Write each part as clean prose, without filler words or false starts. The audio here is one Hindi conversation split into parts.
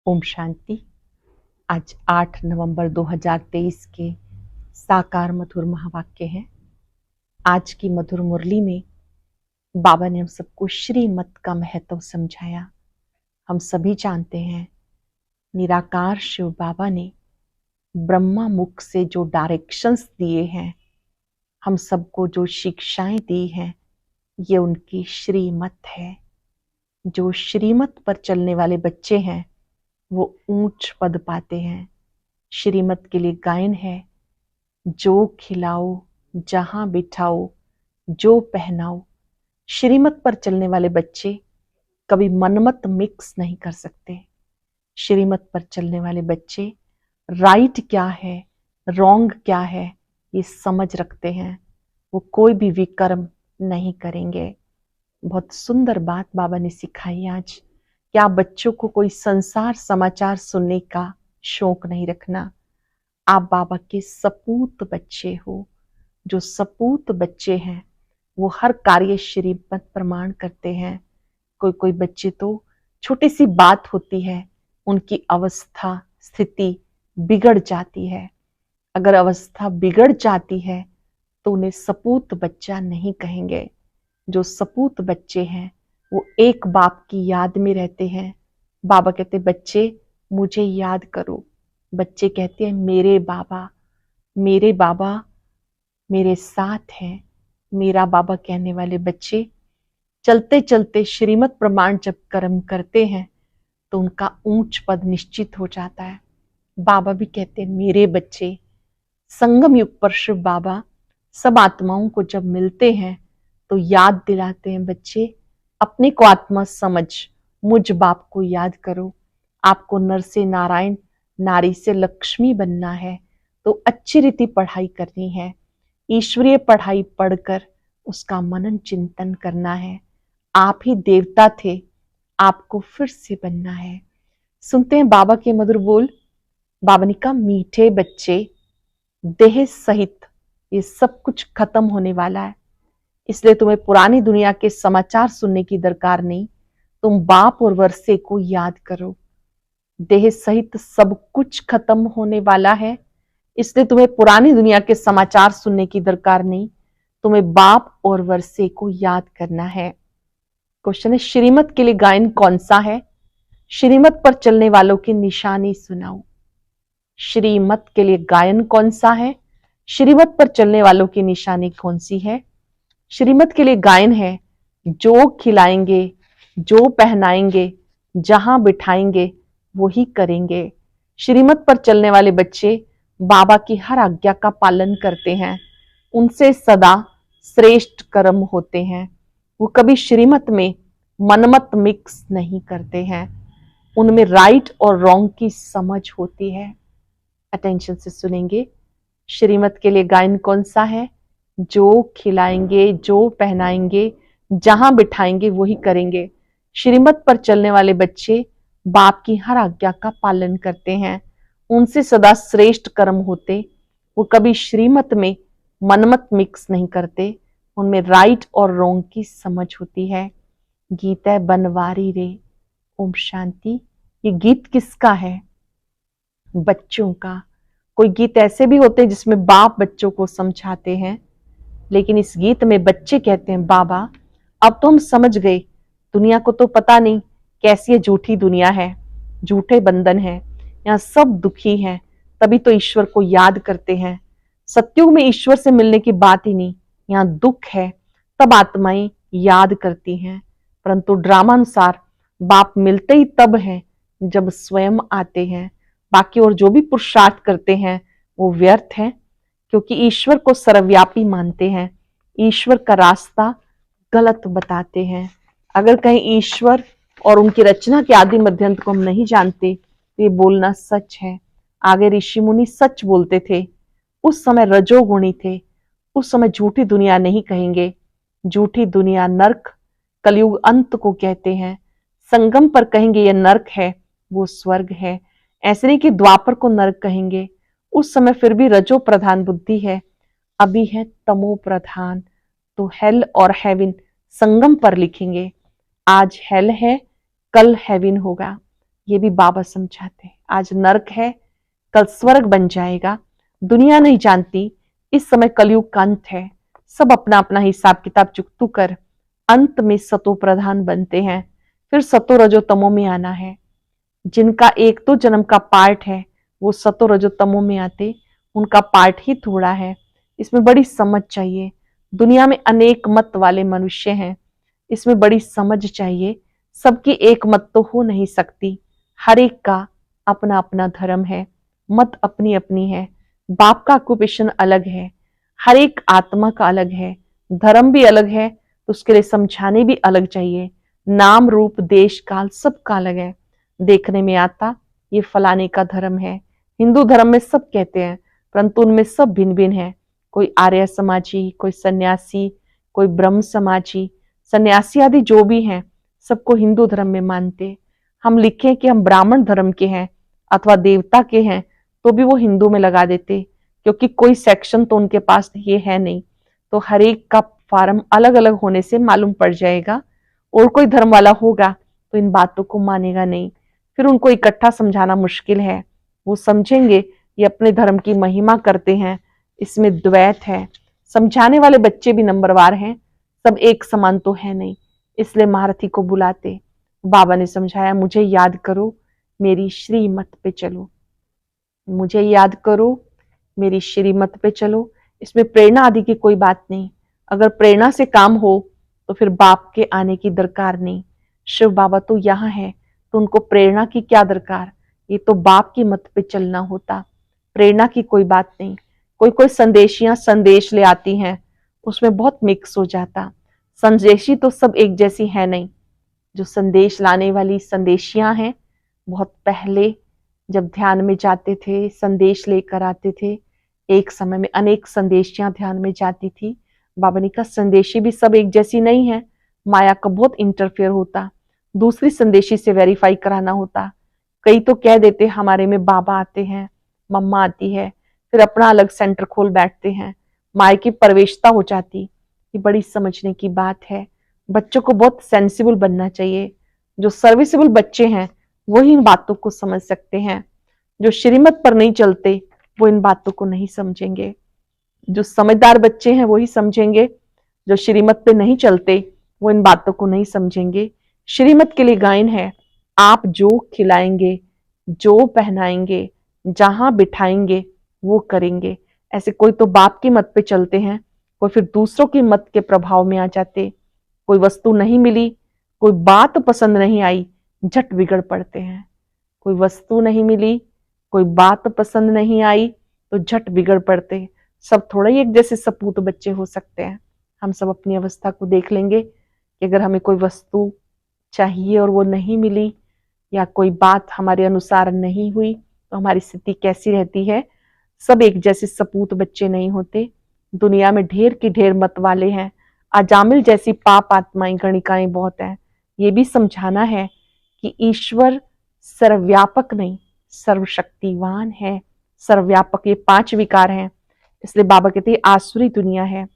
ओम शांति। आज 8 नवंबर 2023 के साकार मधुर महावाक्य हैं। आज की मधुर मुरली में बाबा ने हम सबको श्रीमत का महत्व समझाया। हम सभी जानते हैं निराकार शिव बाबा ने ब्रह्मा मुख से जो डायरेक्शंस दिए हैं, हम सबको जो शिक्षाएं दी हैं, ये उनकी श्रीमत है। जो श्रीमत पर चलने वाले बच्चे हैं वो ऊंच पद पाते हैं। श्रीमत के लिए गायन है, जो खिलाओ जहां बिठाओ जो पहनाओ। श्रीमत पर चलने वाले बच्चे कभी मनमत मिक्स नहीं कर सकते। श्रीमत पर चलने वाले बच्चे राइट क्या है, रॉन्ग क्या है, ये समझ रखते हैं। वो कोई भी विकर्म नहीं करेंगे। बहुत सुंदर बात बाबा ने सिखाई आज। क्या बच्चों को कोई संसार समाचार सुनने का शौक नहीं रखना। आप बाबा के सपूत बच्चे हो। जो सपूत बच्चे हैं वो हर कार्य श्रीमत प्रमाण करते हैं। कोई बच्चे तो छोटी सी बात होती है, उनकी अवस्था स्थिति बिगड़ जाती है। अगर अवस्था बिगड़ जाती है तो उन्हें सपूत बच्चा नहीं कहेंगे। जो सपूत बच्चे हैं वो एक बाप की याद में रहते हैं। बाबा कहते बच्चे मुझे याद करो। बच्चे कहते हैं मेरे बाबा मेरे साथ हैं। मेरा बाबा कहने वाले बच्चे चलते चलते श्रीमत प्रमाण जब कर्म करते हैं तो उनका ऊंच पद निश्चित हो जाता है। बाबा भी कहते हैं मेरे बच्चे। संगम युग पर शिव बाबा सब आत्माओं को जब मिलते हैं तो याद दिलाते हैं बच्चे अपने को आत्मा समझ, मुझ बाप को याद करो। आपको नर से नारायण, नारी से लक्ष्मी बनना है तो अच्छी रीति पढ़ाई करनी है। ईश्वरीय पढ़ाई पढ़कर उसका मनन चिंतन करना है। आप ही देवता थे, आपको फिर से बनना है। सुनते हैं बाबा के मधुर बोल। बाबा ने कहा मीठे बच्चे, देह सहित ये सब कुछ खत्म होने वाला है, इसलिए तुम्हें पुरानी दुनिया के समाचार सुनने की दरकार नहीं। तुम बाप और वर्षे को याद करो। देह सहित सब कुछ खत्म होने वाला है, इसलिए तुम्हें पुरानी दुनिया के समाचार सुनने की दरकार नहीं। तुम्हें बाप और वर्षे को याद करना है। क्वेश्चन है श्रीमत के लिए गायन कौन सा है? श्रीमत पर चलने वालों की निशानी सुनाओ। श्रीमत के लिए गायन कौन सा है? श्रीमत पर चलने वालों की निशानी कौन सी है? श्रीमत के लिए गायन है, जो खिलाएंगे जो पहनाएंगे जहां बिठाएंगे वो ही करेंगे। श्रीमत पर चलने वाले बच्चे बाबा की हर आज्ञा का पालन करते हैं। उनसे सदा श्रेष्ठ कर्म होते हैं। वो कभी श्रीमत में मनमत मिक्स नहीं करते हैं। उनमें राइट और रॉन्ग की समझ होती है। अटेंशन से सुनेंगे। श्रीमत के लिए गायन कौन सा है? जो खिलाएंगे जो पहनाएंगे जहां बिठाएंगे वही करेंगे। श्रीमत पर चलने वाले बच्चे बाप की हर आज्ञा का पालन करते हैं। उनसे सदा श्रेष्ठ कर्म होते। वो कभी श्रीमत में मनमत मिक्स नहीं करते। उनमें राइट और रॉन्ग की समझ होती है। गीत है बनवारी रे। ओम शांति। ये गीत किसका है? बच्चों का। कोई गीत ऐसे भी होते हैं जिसमें बाप बच्चों को समझाते हैं, लेकिन इस गीत में बच्चे कहते हैं बाबा अब तो हम समझ गए, दुनिया को तो पता नहीं कैसी ये झूठी दुनिया है, झूठे बंधन है, यहाँ सब दुखी हैं, तभी तो ईश्वर को याद करते हैं। सत्युग में ईश्वर से मिलने की बात ही नहीं, यहाँ दुख है तब आत्माएं याद करती हैं। परंतु ड्रामा अनुसार बाप मिलते ही तब हैं जब स्वयं आते हैं। बाकी और जो भी पुरुषार्थ करते हैं वो व्यर्थ है, क्योंकि ईश्वर को सर्वव्यापी मानते हैं। ईश्वर का रास्ता गलत बताते हैं। अगर कहीं ईश्वर और उनकी रचना के आदि मध्यंत को हम नहीं जानते तो ये बोलना सच है। आगे ऋषि मुनि सच बोलते थे। उस समय रजोगुणी थे। उस समय झूठी दुनिया नहीं कहेंगे। झूठी दुनिया नरक कलयुग अंत को कहते हैं। संगम पर कहेंगे यह नरक है, वो स्वर्ग है। ऐसे नहीं कि द्वापर को नरक कहेंगे। उस समय फिर भी रजो प्रधान बुद्धि है, अभी है तमो प्रधान। तो हेल और हेवन संगम पर लिखेंगे। आज हेल है, कल हेवन होगा। ये भी बाबा समझाते हैं। आज नरक है, कल स्वर्ग बन जाएगा। दुनिया नहीं जानती इस समय कलयुग का अंत है। सब अपना अपना हिसाब किताब चुकतू कर अंत में सतो प्रधान बनते हैं, फिर सतो रजो तमो में आना है। जिनका एक तो जन्म का पार्ट है वो सतो रजो तमो में आते, उनका पार्ट ही थोड़ा है। इसमें बड़ी समझ चाहिए। दुनिया में अनेक मत वाले मनुष्य हैं, इसमें बड़ी समझ चाहिए। सबकी एक मत तो हो नहीं सकती, हर एक का अपना अपना धर्म है, मत अपनी अपनी है। बाप का ऑक्यूपेशन अलग है, हर एक आत्मा का अलग है, धर्म भी अलग है, तो उसके लिए समझाने भी अलग चाहिए। नाम रूप देश काल सबका अलग है। देखने में आता ये फलाने का धर्म है। हिंदू धर्म में सब कहते हैं, परंतु उनमें सब भिन्न भिन्न है। कोई आर्य समाजी, कोई सन्यासी, कोई ब्रह्म समाजी, सन्यासी आदि जो भी हैं सबको हिंदू धर्म में मानते। हम लिखें कि हम ब्राह्मण धर्म के हैं अथवा देवता के हैं तो भी वो हिंदू में लगा देते, क्योंकि कोई सेक्शन तो उनके पास ये है नहीं। तो हर एक का फार्म अलग अलग होने से मालूम पड़ जाएगा। और कोई धर्म वाला होगा तो इन बातों को मानेगा नहीं, फिर उनको इकट्ठा समझाना मुश्किल है। वो समझेंगे ये अपने धर्म की महिमा करते हैं, इसमें द्वैत है। समझाने वाले बच्चे भी नंबरवार हैं, सब एक समान तो है नहीं, इसलिए महारथी को बुलाते। बाबा ने समझाया, मुझे याद करो, मेरी श्रीमत पे चलो। मुझे याद करो, मेरी श्रीमत पे चलो। इसमें प्रेरणा आदि की कोई बात नहीं। अगर प्रेरणा से काम हो तो फिर बाप के आने की दरकार नहीं। शिव बाबा तो यहाँ है, तो उनको प्रेरणा की क्या दरकार। ये तो बाप की मत पे चलना होता, प्रेरणा की कोई बात नहीं। कोई कोई संदेशियां संदेश ले आती हैं, उसमें बहुत मिक्स हो जाता। संदेशी तो सब एक जैसी है नहीं। जो संदेश लाने वाली संदेशियां हैं, बहुत पहले जब ध्यान में जाते थे संदेश लेकर आते थे। एक समय में अनेक संदेशियां ध्यान में जाती थी। बाबा ने कहा संदेशी भी सब एक जैसी नहीं है, माया का बहुत इंटरफेयर होता, दूसरी संदेशी से वेरीफाई कराना होता। कई तो कह देते हमारे में बाबा आते हैं, मम्मा आती है, फिर अपना अलग सेंटर खोल बैठते हैं, माया की प्रवेशता हो जाती। ये बड़ी समझने की बात है। बच्चों को बहुत सेंसिबल बनना चाहिए। जो सर्विसेबल बच्चे हैं वही इन बातों को समझ सकते हैं। जो श्रीमत पर नहीं चलते वो इन बातों को नहीं समझेंगे। जो समझदार बच्चे हैं वही समझेंगे, जो श्रीमत पे नहीं चलते वो इन बातों को नहीं समझेंगे। श्रीमत के लिए गायन है, आप जो खिलाएंगे, जो पहनाएंगे, जहां बिठाएंगे वो करेंगे। ऐसे कोई तो बाप की मत पे चलते हैं, कोई फिर दूसरों की मत के प्रभाव में आ जाते। कोई वस्तु नहीं मिली, कोई बात पसंद नहीं आई, झट बिगड़ पड़ते हैं। कोई वस्तु नहीं मिली, कोई बात पसंद नहीं आई तो झट बिगड़ पड़ते। सब थोड़ा ही एक जैसे सपूत बच्चे हो सकते हैं। हम सब अपनी अवस्था को देख लेंगे कि अगर हमें कोई वस्तु चाहिए और वो नहीं मिली, या कोई बात हमारे अनुसार नहीं हुई, तो हमारी स्थिति कैसी रहती है। सब एक जैसे सपूत बच्चे नहीं होते। दुनिया में ढेर की ढेर मत वाले हैं। अजामिल जैसी पाप आत्माएं गणिकाएं बहुत हैं। ये भी समझाना है कि ईश्वर सर्वव्यापक नहीं, सर्वशक्तिवान है। सर्वव्यापक ये 5 विकार हैं। इसलिए बाबा कहते हैं आसुरी दुनिया है।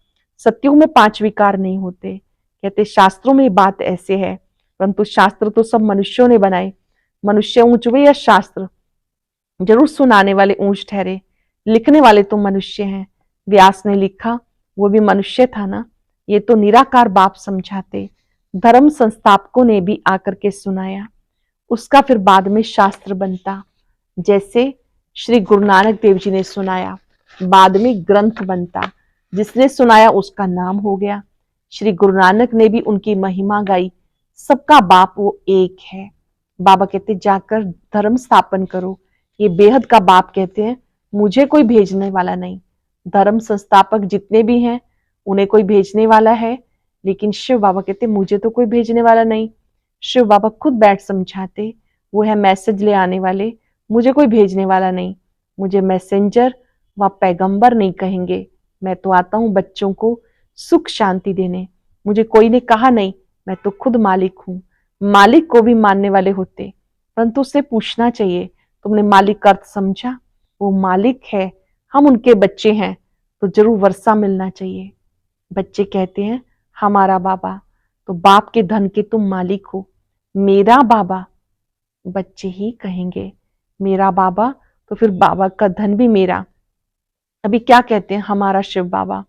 सत्युग में 5 विकार नहीं होते। कहते शास्त्रों में बात ऐसे है, परंतु शास्त्र तो सब मनुष्यों ने बनाए। मनुष्य ऊंच हुए या शास्त्र, जरूर सुनाने वाले ऊंच ठहरे, लिखने वाले तो मनुष्य हैं। व्यास ने लिखा वो भी मनुष्य था ना। ये तो निराकार बाप समझाते। धर्म संस्थापकों ने भी आकर के सुनाया, उसका फिर बाद में शास्त्र बनता। जैसे श्री गुरु नानक देव जी ने सुनाया, बाद में ग्रंथ बनता। जिसने सुनाया उसका नाम हो गया। श्री गुरु नानक ने भी उनकी महिमा गाई। सबका बाप वो एक है। बाबा कहते जाकर धर्म स्थापन करो। ये बेहद का बाप कहते हैं मुझे कोई भेजने वाला नहीं। धर्म संस्थापक जितने भी हैं उन्हें कोई भेजने वाला है, लेकिन शिव बाबा कहते मुझे तो कोई भेजने वाला नहीं। शिव बाबा खुद बैठ समझाते, वो है मैसेज ले आने वाले, मुझे कोई भेजने वाला नहीं। मुझे मैसेंजर व पैगंबर नहीं कहेंगे। मैं तो आता हूं बच्चों को सुख शांति देने। मुझे कोई ने कहा नहीं, मैं तो खुद मालिक हूं। मालिक को भी मानने वाले होते, परंतु उससे पूछना चाहिए तुमने मालिक का अर्थ समझा। वो मालिक है, हम उनके बच्चे हैं, तो जरूर वर्षा मिलना चाहिए। बच्चे कहते हैं हमारा बाबा, तो बाप के धन के तुम मालिक हो। मेरा बाबा बच्चे ही कहेंगे मेरा बाबा, तो फिर बाबा का धन भी मेरा। अभी क्या कहते हैं हमारा शिव बाबा,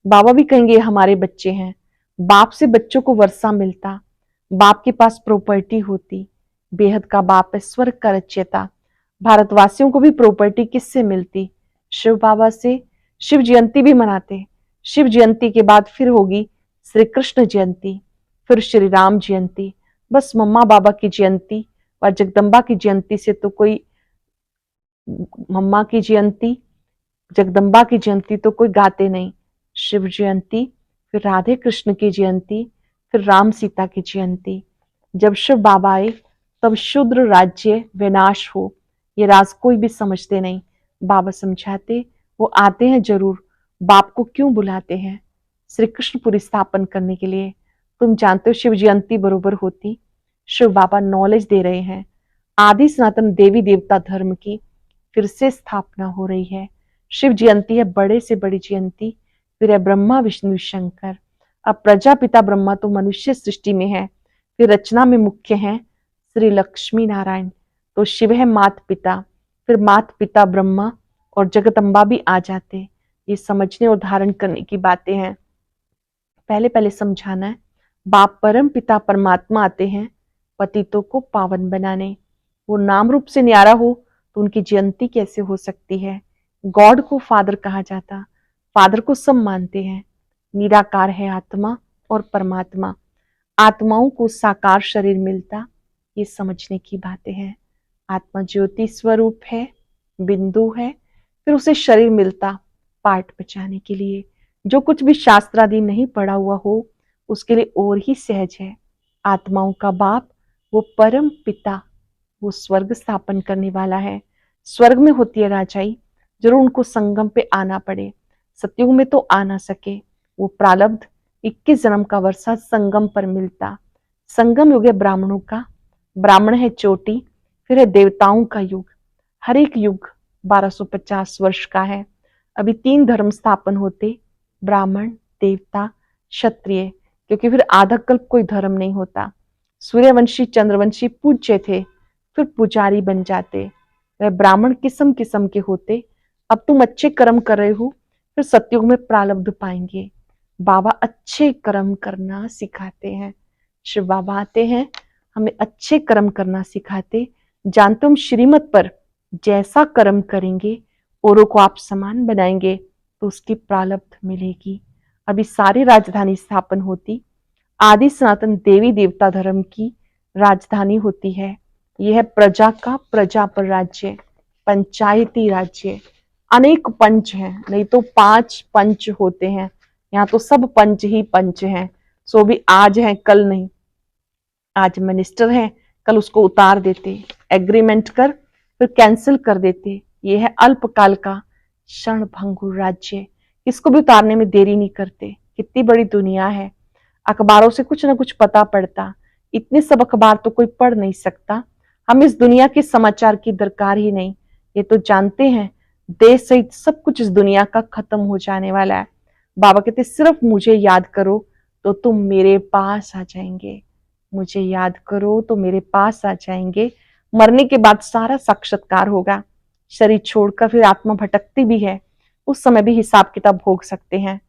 बाबा भी कहेंगे हमारे बच्चे हैं। बाप से बच्चों को वर्षा मिलता, बाप के पास प्रॉपर्टी होती, बेहद का बाप है, स्वर्ग का रचयिता। भारतवासियों को भी प्रॉपर्टी किससे मिलती? शिव बाबा से। शिव जयंती भी मनाते। शिव जयंती के बाद फिर होगी श्री कृष्ण जयंती, फिर श्री राम जयंती। बस मम्मा बाबा की जयंती और जगदम्बा की जयंती से तो कोई, मम्मा की जयंती जगदम्बा की जयंती तो कोई गाते नहीं। शिव जयंती, फिर राधे कृष्ण की जयंती, फिर राम सीता की जयंती। जब शिव बाबा आए तब शूद्र राज्य विनाश हो, ये राज कोई भी समझते नहीं। बाबा समझाते, वो आते हैं जरूर, बाप को क्यों बुलाते हैं? श्री कृष्णपुरी स्थापन करने के लिए। तुम जानते हो शिव जयंती बरोबर होती, शिव बाबा नॉलेज दे रहे हैं, आदि सनातन देवी देवता धर्म की फिर से स्थापना हो रही है। शिव जयंती है बड़े से बड़ी जयंती, फिर है ब्रह्मा विष्णु शंकर। अब प्रजापिता ब्रह्मा तो मनुष्य सृष्टि में है, फिर रचना में मुख्य हैं श्री लक्ष्मी नारायण, तो शिव है मात पिता, फिर मात पिता ब्रह्मा और जगदम्बा भी आ जाते। ये समझने और धारण करने की बातें हैं। पहले पहले समझाना है, बाप परम पिता परमात्मा आते हैं पतितों को पावन बनाने। वो नाम रूप से न्यारा हो तो उनकी जयंती कैसे हो सकती है? गॉड को फादर कहा जाता, फादर को सब मानते हैं। निराकार है आत्मा और परमात्मा, आत्माओं को साकार शरीर मिलता, ये समझने की बातें हैं। आत्मा ज्योति स्वरूप है, बिंदु है, फिर उसे शरीर मिलता पाठ बचाने के लिए। जो कुछ भी शास्त्रादि नहीं पढ़ा हुआ हो उसके लिए और ही सहज है। आत्माओं का बाप वो परम पिता, वो स्वर्ग स्थापन करने वाला है। स्वर्ग में होती है राजाई, जरूर उनको संगम पे आना पड़े। सतयुग में तो आ ना सके, वो प्रारब्ध 21 जन्म का वर्षा संगम पर मिलता। संगम युग है ब्राह्मणों का, ब्राह्मण है चोटी, फिर है देवताओं का युग। हर एक युग 1250 वर्ष का है। अभी 3 धर्म स्थापन होते, ब्राह्मण, देवता, क्षत्रिय, क्योंकि फिर आधा कल्प कोई धर्म नहीं होता। सूर्यवंशी चंद्रवंशी पूज्य थे, फिर पुजारी बन जाते। वह ब्राह्मण किस्म किस्म के होते। अब तुम अच्छे कर्म कर रहे हो, फिर सतयुग में प्रारब्ध पाएंगे। बाबा अच्छे कर्म करना सिखाते हैं। शिव बाबा आते हैं, हमें अच्छे कर्म करना सिखाते। जानते हम श्रीमत पर जैसा कर्म करेंगे औरों को आप समान बनाएंगे तो उसकी प्रारब्ध मिलेगी। अभी सारी राजधानी स्थापन होती, आदि सनातन देवी देवता धर्म की राजधानी होती है। यह है प्रजा का प्रजा पर राज्य, पंचायती राज्य। अनेक पंच हैं, नहीं तो 5 पंच होते हैं, यहाँ तो सब पंच ही पंच हैं। सो भी आज है कल नहीं, आज मिनिस्टर है कल उसको उतार देते, एग्रीमेंट कर फिर कैंसिल कर देते। यह है अल्पकाल का क्षण भंगुर राज्य, इसको भी उतारने में देरी नहीं करते। कितनी बड़ी दुनिया है, अखबारों से कुछ ना कुछ पता पड़ता, इतने सब अखबार तो कोई पढ़ नहीं सकता। हम इस दुनिया के समाचार की दरकार ही नहीं, ये तो जानते हैं देश सहित सब कुछ इस दुनिया का खत्म हो जाने वाला है। बाबा कहते सिर्फ मुझे याद करो तो तुम मेरे पास आ जाएंगे, मुझे याद करो तो मेरे पास आ जाएंगे। मरने के बाद सारा साक्षात्कार होगा, शरीर छोड़कर फिर आत्मा भटकती भी है, उस समय भी हिसाब किताब भोग सकते हैं।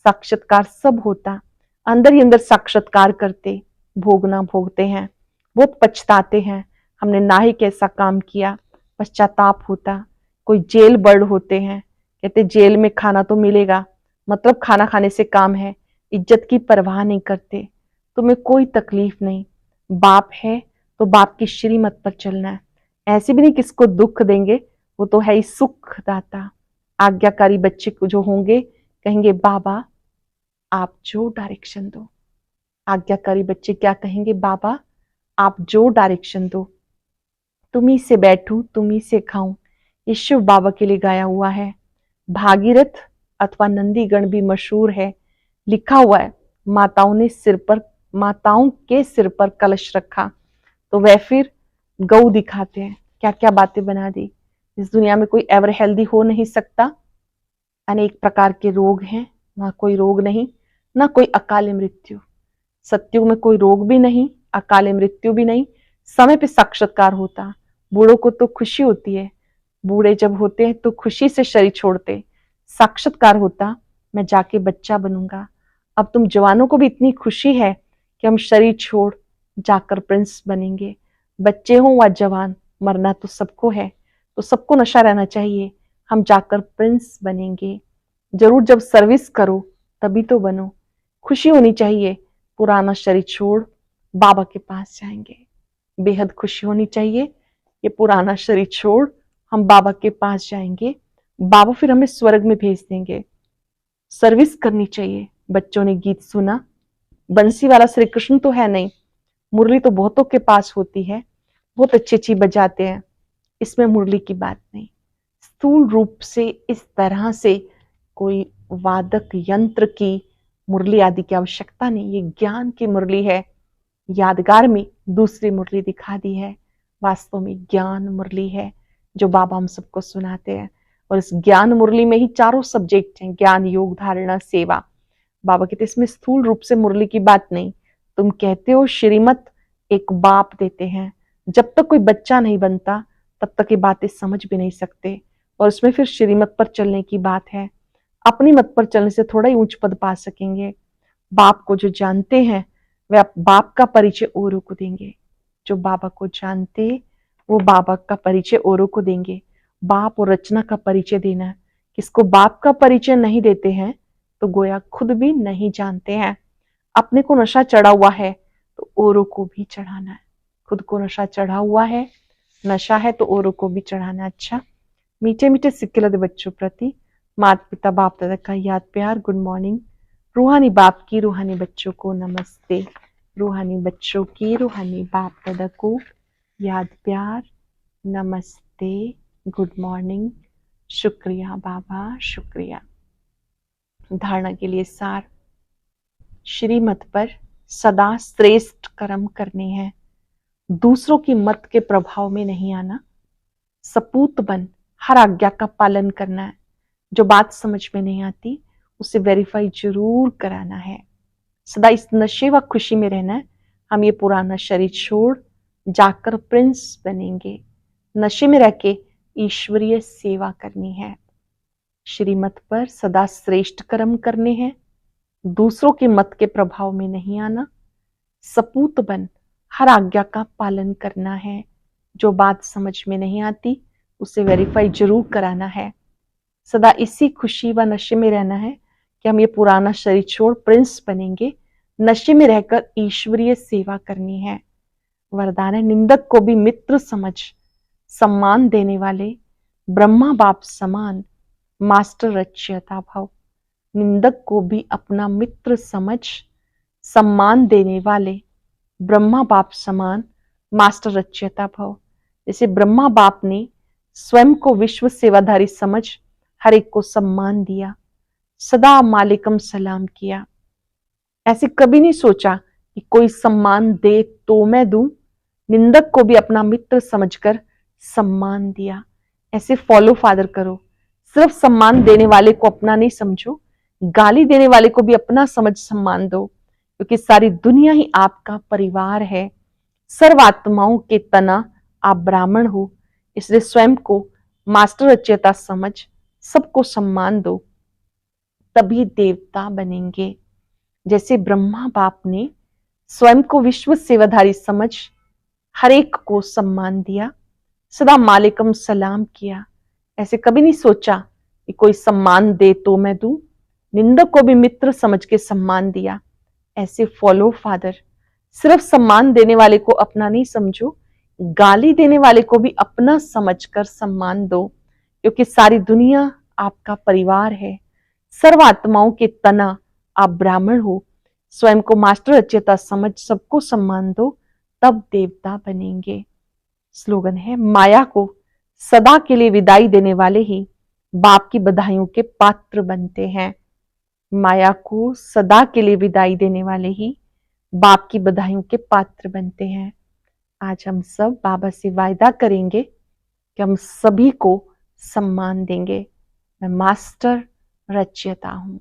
साक्षात्कार सब होता, अंदर ही अंदर साक्षात्कार करते, भोगना भोगते हैं, बहुत पछताते हैं, हमने ना ही कैसा काम किया, पश्चाताप होता। कोई जेल बर्ड होते हैं, कहते जेल में खाना तो मिलेगा, मतलब खाना खाने से काम है, इज्जत की परवाह नहीं करते, तुम्हें कोई तकलीफ नहीं, बाप है तो बाप की श्रीमत पर चलना है। ऐसे भी नहीं किसको दुख देंगे, वो तो है ही सुख दाता। आज्ञाकारी बच्चे को जो होंगे कहेंगे बाबा आप जो डायरेक्शन दो। आज्ञाकारी बच्चे क्या कहेंगे, बाबा आप जो डायरेक्शन दो, तुम्ही से बैठूं तुम्ही से खाऊं। ये शिव बाबा के लिए गाया हुआ है। भागीरथ अथवा नंदीगण भी मशहूर है, लिखा हुआ है माताओं के सिर पर कलश रखा, तो वह फिर गऊ दिखाते हैं। क्या क्या बातें बना दी। इस दुनिया में कोई एवर हेल्दी हो नहीं सकता, अनेक प्रकार के रोग हैं, वहां कोई रोग नहीं, ना कोई अकाल मृत्यु। सत्युग में कोई रोग भी नहीं, अकाल मृत्यु भी नहीं, समय पे साक्षात्कार होता। बूढ़ों को तो खुशी होती है, बूढ़े जब होते हैं तो खुशी से शरीर छोड़ते। साक्षात्कार होता, मैं जाके बच्चा बनूंगा। अब तुम जवानों को भी इतनी खुशी है कि हम शरीर छोड़ जाकर प्रिंस बनेंगे। बच्चे हों व जवान, मरना तो सबको है, तो सबको नशा रहना चाहिए, हम जाकर प्रिंस बनेंगे। जरूर जब सर्विस करो तभी तो बनो। खुशी होनी चाहिए, पुराना शरीर छोड़ बाबा के पास जाएंगे। बेहद खुशी होनी चाहिए, ये पुराना शरीर छोड़ हम बाबा के पास जाएंगे। बाबा फिर हमें स्वर्ग में भेज देंगे। सर्विस करनी चाहिए। बच्चों ने गीत सुना, बंसी वाला श्री कृष्ण तो है नहीं, मुरली तो बहुतों के पास होती है, बहुत अच्छी अच्छी बजाते हैं, इसमें मुरली की बात नहीं। स्थूल रूप से इस तरह से कोई वादक यंत्र की मुरली आदि की आवश्यकता नहीं, ये ज्ञान की मुरली है। यादगार में दूसरी मुरली दिखा दी है, वास्तव में ज्ञान मुरली है जो बाबा हम सबको सुनाते हैं। और इस ज्ञान मुरली में ही चारों सब्जेक्ट हैं, ज्ञान, योग, धारणा, सेवा। बाबा कहते इसमें स्थूल रूप से मुरली की बात नहीं। तुम कहते हो श्रीमत एक बाप देते हैं, जब तक कोई बच्चा नहीं बनता तब तक ये बातें समझ भी नहीं सकते। और उसमें फिर श्रीमत पर चलने की बात है। अपनी मत पर चलने से थोड़ा ही ऊंच पद पा सकेंगे। बाप को जो जानते हैं वे बाप का परिचय औरों को देंगे। जो बाबा को जानते वो बाबा का परिचय औरों को देंगे। बाप और रचना का परिचय देना है। किसको बाप का परिचय नहीं देते हैं तो गोया खुद भी नहीं जानते हैं। अपने को नशा चढ़ा हुआ है तो औरों को भी चढ़ाना है। खुद को नशा चढ़ा हुआ है, नशा है तो औरों को भी चढ़ाना। अच्छा, मीठे मीठे सिक्के लदे बच्चों प्रति माता पिता बाप दादा का याद प्यार, गुड मॉर्निंग। रूहानी बाप की रूहानी बच्चों को नमस्ते। रूहानी बच्चों की रूहानी बाप दादा को याद प्यार, नमस्ते, गुड मॉर्निंग, शुक्रिया बाबा, शुक्रिया। धारणा के लिए सार, श्रीमत पर सदा श्रेष्ठ कर्म करने हैं, दूसरों की मत के प्रभाव में नहीं आना, सपूत बन हर आज्ञा का पालन करना है। जो बात समझ में नहीं आती उसे वेरीफाई जरूर कराना है। सदा इस नशे व खुशी में रहना है, हम ये पुराना शरीर छोड़ जाकर प्रिंस बनेंगे। नशे में रह के ईश्वरीय सेवा करनी है। श्रीमत पर सदा श्रेष्ठ कर्म करने हैं, दूसरों के मत के प्रभाव में नहीं आना, सपूत बन हर आज्ञा का पालन करना है। जो बात समझ में नहीं आती उसे वेरीफाई जरूर कराना है। सदा इसी खुशी व नशे में रहना है कि हम ये पुराना शरीर छोड़ प्रिंस बनेंगे। नशे में रहकर ईश्वरीय सेवा करनी है। वरदान है, निंदक को भी मित्र समझ सम्मान देने वाले, ब्रह्मा बाप समान मास्टर रच्यता भव। निंदक को भी अपना मित्र समझ सम्मान देने वाले, ब्रह्मा बाप समान मास्टर रच्यता भव। जैसे ब्रह्मा बाप ने स्वयं को विश्व सेवाधारी समझ हर एक को सम्मान दिया, सदा मालिकम सलाम किया। ऐसे कभी नहीं सोचा कि कोई सम्मान दे तो मैं दूं। निंदक को भी अपना मित्र समझकर सम्मान दिया। ऐसे फॉलो फादर करो। सिर्फ सम्मान देने वाले को अपना नहीं समझो, गाली देने वाले को भी अपना समझ सम्मान दो, क्योंकि सारी दुनिया ही आपका परिवार है। सर्व आत्माओं के तना आप ब्राह्मण हो, इसलिए स्वयं को मास्टर रचयिता समझ सबको सम्मान दो, तभी देवता बनेंगे। जैसे ब्रह्मा बाप ने स्वयं को विश्व सेवाधारी समझ हर एक को सम्मान दिया, सदा मालिकम सलाम किया। ऐसे कभी नहीं सोचा कि कोई सम्मान दे तो मैं दूं। निंदक को भी मित्र समझ के सम्मान दिया। ऐसे फॉलो फादर। सिर्फ सम्मान देने वाले को अपना नहीं समझो, गाली देने वाले को भी अपना समझकर सम्मान दो, क्योंकि सारी दुनिया आपका परिवार है। सर्व आत्माओं के तना आप ब्राह्मण हो, स्वयं को मास्टर रचयिता समझ सबको सम्मान दो, तब देवता बनेंगे। स्लोगन है, माया को सदा के लिए विदाई देने वाले ही बाप की बधाइयों के पात्र बनते हैं। माया को सदा के लिए विदाई देने वाले ही बाप की बधाइयों के पात्र बनते हैं। आज हम सब बाबा से वायदा करेंगे कि हम सभी को सम्मान देंगे। मैं मास्टर रचयिता हूं।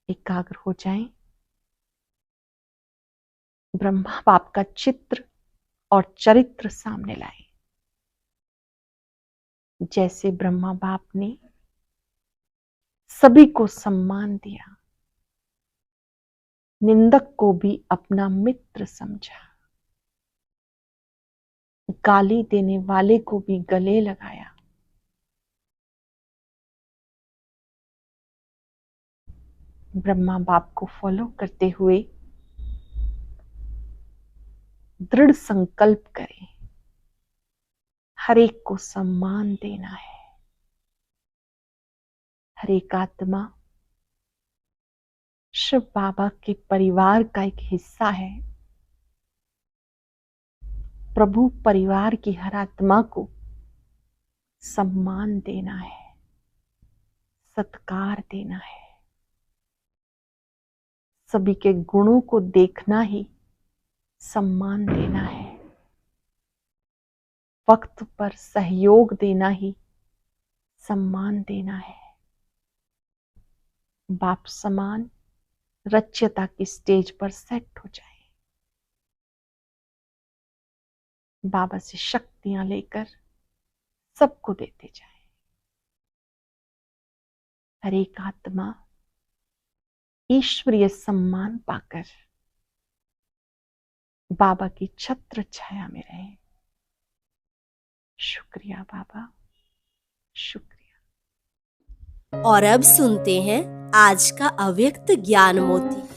एकाग्र हो जाएं। ब्रह्मा बाप का चित्र और चरित्र सामने लाए। जैसे ब्रह्मा बाप ने सभी को सम्मान दिया, निंदक को भी अपना मित्र समझा, गाली देने वाले को भी गले लगाया, ब्रह्मा बाप को फॉलो करते हुए दृढ़ संकल्प करें, हर एक को सम्मान देना है। हर एक आत्मा शिव बाबा के परिवार का एक हिस्सा है। प्रभु परिवार की हर आत्मा को सम्मान देना है, सत्कार देना है। सभी के गुणों को देखना ही सम्मान देना है। वक्त पर सहयोग देना ही सम्मान देना है। बाप समान रच्यता की स्टेज पर सेट हो जाए, बाबा से शक्तियां लेकर सबको देते जाए। हर एक आत्मा ईश्वरीय सम्मान पाकर बाबा की छत्र छाया में रहे। शुक्रिया बाबा, शुक्रिया। और अब सुनते हैं आज का अव्यक्त ज्ञान मोती।